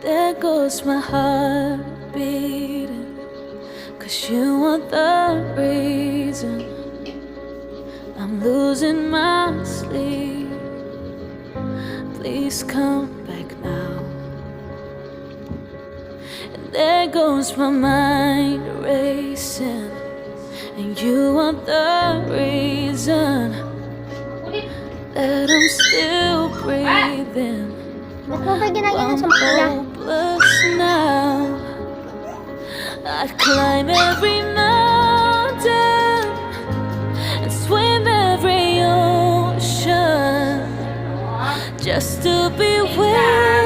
There goes my heart beating, 'cause you are the reason I'm losing my sleep. Please come back now. And there goes my mind racing, and you are the reason that I'm still breathing. I'm hopeless now. I'd climb every mountain and swim every ocean just to be where